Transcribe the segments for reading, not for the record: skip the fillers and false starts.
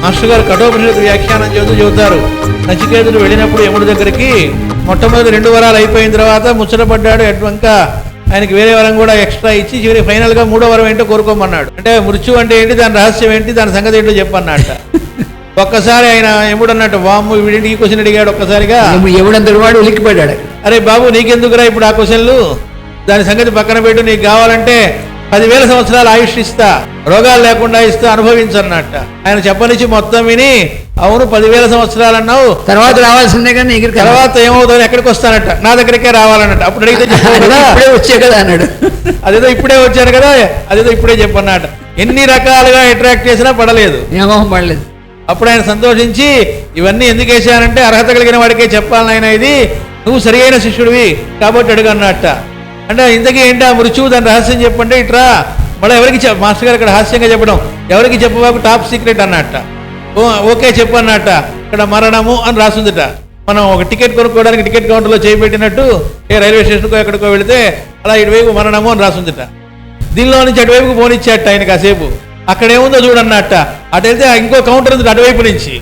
Master గారు కఠోపనిషత్తు వ్యాఖ్యానం చెబుతారు. నచికేతుడు వెళ్ళినప్పుడు యముడి దగ్గరికి మొట్టమొదటి 2 వరాలు అయిపోయిన తర్వాత ముచ్చటపడ్డాడు. ఇంకా ఆయనకి వేరే వరం కూడా ఎక్స్ట్రా ఇచ్చి చివరి ఫైనల్ గా 3వ వరం ఏంటో కోరుకోమన్నాడు. అంటే మృత్యు అంటే ఏంటి, దాని రహస్యం ఏంటి, దాని సంగతి ఏంటో చెప్పన్నట్ట. ఒక్కసారి ఆయన ఎముడు అన్నట్టు, వాము వీడింటి ఈ క్వశ్చన్ అడిగాడు. ఒక్కసారిగా ఎవడంతటి వాడు ఉలిక్కిపడ్డాడు. అరే బాబు నీకెందుకురా ఇప్పుడు ఆ క్వశ్చన్లు, దాని సంగతి పక్కన పెట్టు, నీకు కావాలంటే 10,000 సంవత్సరాలు ఆయుష్ ఇస్తా, రోగాలు లేకుండా ఇస్తా, అనుభవించన్నట్ట. ఆయన చెప్పనిచ్చి మొత్తం విని, అవును 10,000 సంవత్సరాలు అన్నావు, తర్వాత రావాల్సిందే కానీ తర్వాత ఏమవుతుంది, ఎక్కడికి వస్తానట్ట, నా దగ్గరికే రావాలన్నట్టు. అప్పుడు అడిగితే ఇప్పుడే వచ్చే కదా అన్నాడు. అదేదో ఇప్పుడే వచ్చాను కదా, అదేదో ఇప్పుడే చెప్పన్నట్ట. ఎన్ని రకాలుగా అట్రాక్ట్ చేసినా పడలేదు, ఏమోహం పడలేదు. అప్పుడు ఆయన సంతోషించి, ఇవన్నీ ఎందుకు వేసానంటే అర్హత కలిగిన వాడికే చెప్పాలని ఆయన, ఇది నువ్వు సరి అయిన శిష్యుడివి కాబట్టి అడుగు అన్నట్ట. అంటే ఇంతకీ ఏంటి ఆ మృత్యువు, దాని రహస్యం చెప్పంటే ఇట్రా. మళ్ళీ ఎవరికి మాస్టర్ గారు ఇక్కడ హాస్యంగా చెప్పడం, ఎవరికి చెప్పబాకు టాప్ సీక్రెట్ అన్నట్ట. ఓకే చెప్పు అన్నట్ట. ఇక్కడ మరణము అని రాసుందిట. మనం ఒక టికెట్ కొనుక్కోవడానికి టికెట్ కౌంటర్లో చేయబెట్టినట్టు రైల్వే స్టేషన్కో ఎక్కడికో వెళితే అలా ఇటువైపు మరణము అని రాసుందిట. దీనిలో నుంచి అటువైపుకు పోనిచ్చేట ఆయన కాసేపు. అక్కడేముందో చూడన్నట్ట. అటు వెళ్తే ఇంకో కౌంటర్ ఉంది అటువైపు నుంచి.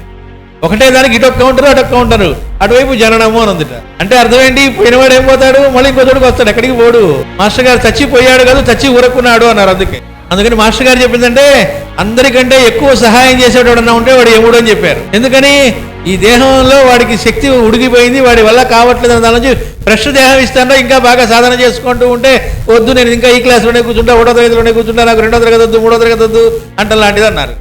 ఒకటే దానికి ఇటొక కౌంటరు అటొక కౌంటరు, అటువైపు జననము అని ఉందిట. అంటే అర్థం ఏంటి, పోయినవాడు ఏం పోతాడు, మళ్ళీ ఇంకో చోటుకు వస్తాడు, ఎక్కడికి పోడు. మాస్టర్ గారు చచ్చిపోయాడు కదా, చచ్చి ఊరకున్నాడు అన్నారు. అందుకని మాస్టర్ గారు చెప్పిందంటే, అందరికంటే ఎక్కువ సహాయం చేసేవాడన్నా ఉంటే వాడు యముడు అని చెప్పారు. ఎందుకని, ఈ దేహంలో వాడికి శక్తి ఉడిగిపోయింది, వాడి వల్ల కావట్లేదు అన్న దాని నుంచి ఫ్రెష్ దేహం ఇస్తానో ఇంకా బాగా సాధన చేసుకుంటూ ఉంటే, వద్దు నేను ఇంకా ఈ క్లాస్లోనే కూర్చుంటా, 1వ తరగతిలోనే కూర్చుంటా, నాకు 2వ తరగతి వద్దు, 3వ తరగతి వద్దు అంట లాంటిది అన్నారు.